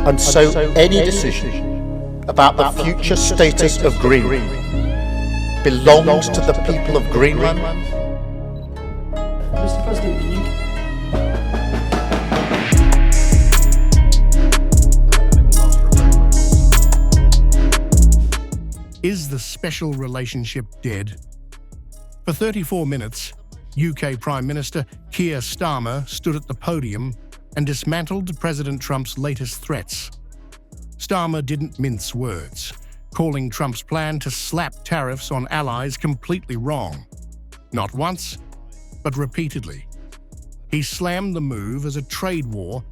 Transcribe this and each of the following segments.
And so any decision about the future status of Greenland belongs to the people of Greenland. Mr. President, Is the special relationship dead? For 34 minutes, UK Prime Minister Keir Starmer stood at the podium and dismantled President Trump's latest threats. Starmer didn't mince words, calling Trump's plan to slap tariffs on allies completely wrong. Not once, but repeatedly. He slammed the move as a trade war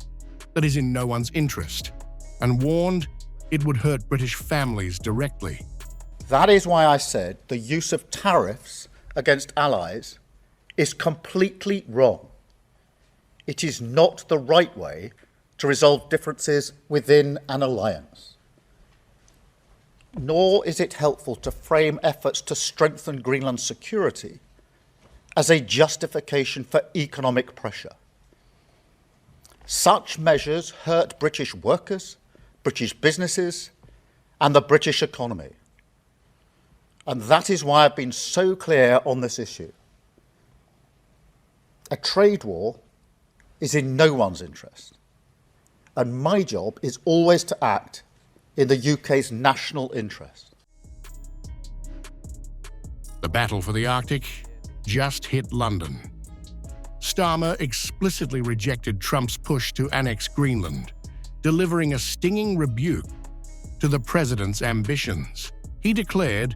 that is in no one's interest and warned it would hurt British families directly. That is why I said the use of tariffs against allies is completely wrong. It is not the right way to resolve differences within an alliance. Nor is it helpful to frame efforts to strengthen Greenland's security as a justification for economic pressure. Such measures hurt British workers, British businesses, and the British economy. And that is why I've been so clear on this issue. A trade war is in no one's interest. And my job is always to act in the UK's national interest. The battle for the Arctic just hit London. Starmer explicitly rejected Trump's push to annex Greenland, delivering a stinging rebuke to the president's ambitions. He declared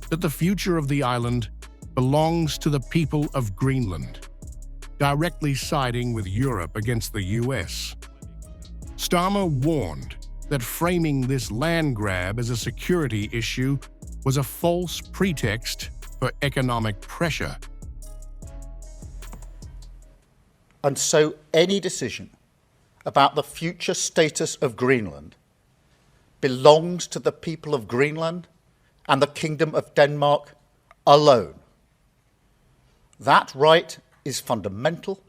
that the future of the island belongs to the people of Greenland, directly siding with Europe against the US. Starmer warned that framing this land grab as a security issue was a false pretext for economic pressure. And so any decision about the future status of Greenland belongs to the people of Greenland and the Kingdom of Denmark alone. That right is fundamental,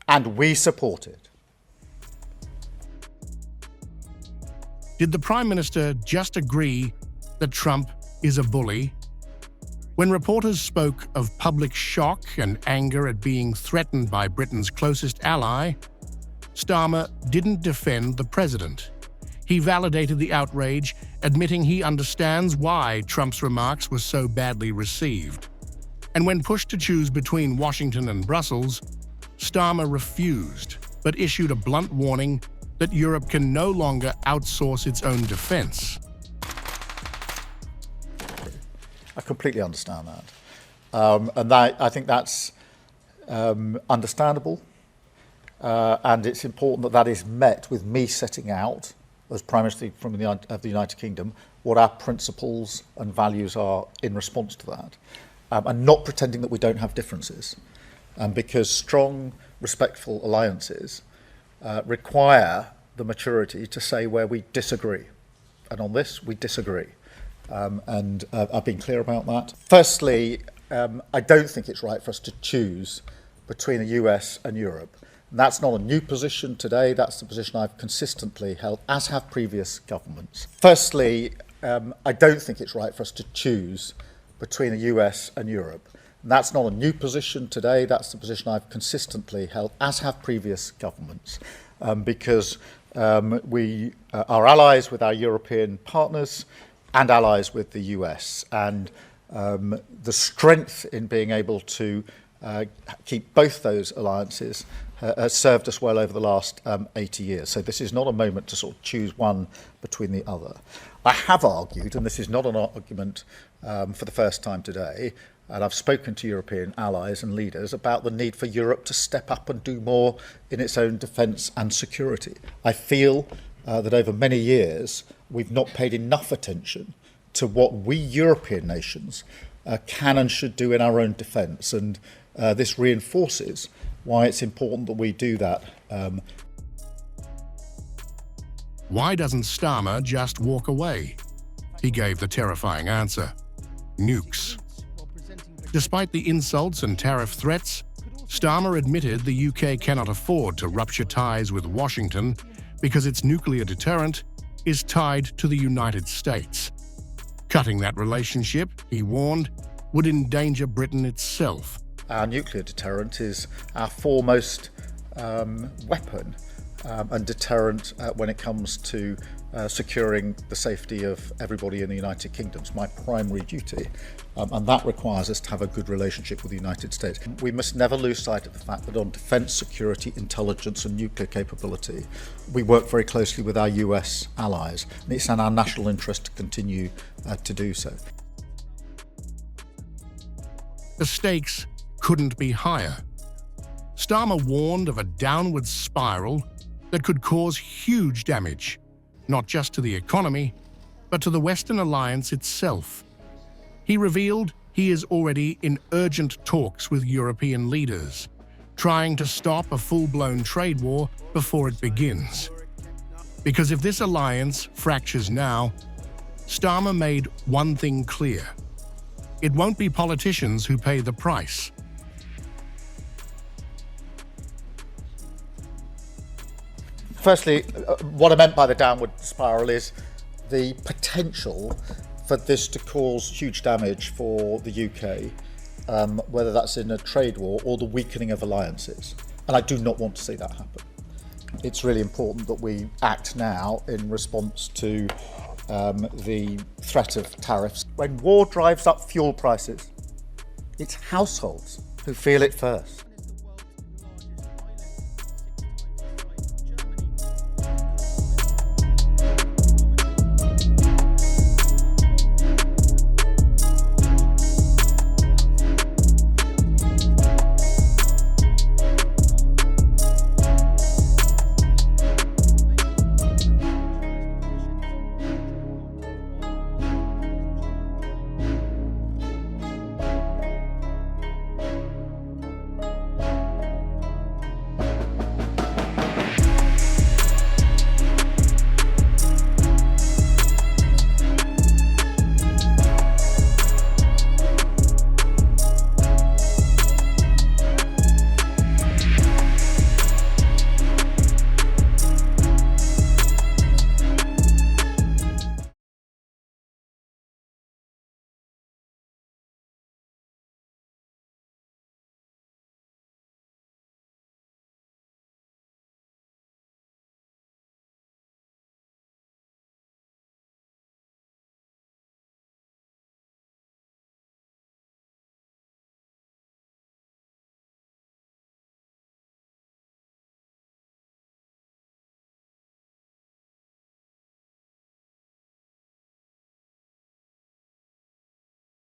and we support it. Did the Prime Minister just agree that Trump is a bully? When reporters spoke of public shock and anger at being threatened by Britain's closest ally, Starmer didn't defend the president. He validated the outrage, admitting he understands why Trump's remarks were so badly received. And when pushed to choose between Washington and Brussels, Starmer refused, but issued a blunt warning that Europe can no longer outsource its own defense. I completely understand that. And I think that's understandable. And it's important that that is met with me setting out, as Prime Minister of the United Kingdom, what our principles and values are in response to that. And not pretending that we don't have differences. Because strong, respectful alliances require the maturity to say where we disagree. And on this, we disagree. And I've been clear about that. Firstly, I don't think it's right for us to choose between the US and Europe. And that's not a new position today. That's the position I've consistently held, as have previous governments. Firstly, I don't think it's right for us to choose between the US and Europe. And that's not a new position today. That's the position I've consistently held, as have previous governments, because we are allies with our European partners and allies with the US. And the strength in being able to keep both those alliances has served us well over the last 80 years. So this is not a moment to sort of choose one between the other. I have argued, and this is not an argument for the first time today, and I've spoken to European allies and leaders about the need for Europe to step up and do more in its own defence and security. I feel that over many years we've not paid enough attention to what we European nations can and should do in our own defence, and this reinforces why it's important that we do that. Why doesn't Starmer just walk away? He gave the terrifying answer: nukes. Despite the insults and tariff threats, Starmer admitted the UK cannot afford to rupture ties with Washington because its nuclear deterrent is tied to the United States. Cutting that relationship, he warned, would endanger Britain itself. Our nuclear deterrent is our foremost weapon and deterrent when it comes to securing the safety of everybody in the United Kingdom. It's my primary duty, and that requires us to have a good relationship with the United States. We must never lose sight of the fact that on defence, security, intelligence and nuclear capability, we work very closely with our US allies, and it's in our national interest to continue to do so. The stakes couldn't be higher. Starmer warned of a downward spiral that could cause huge damage, not just to the economy, but to the Western alliance itself. He revealed he is already in urgent talks with European leaders, trying to stop a full-blown trade war before it begins. Because if this alliance fractures now, Starmer made one thing clear: it won't be politicians who pay the price. Firstly, what I meant by the downward spiral is the potential for this to cause huge damage for the UK, whether that's in a trade war or the weakening of alliances. And I do not want to see that happen. It's really important that we act now in response to the threat of tariffs. When war drives up fuel prices, it's households who feel it first.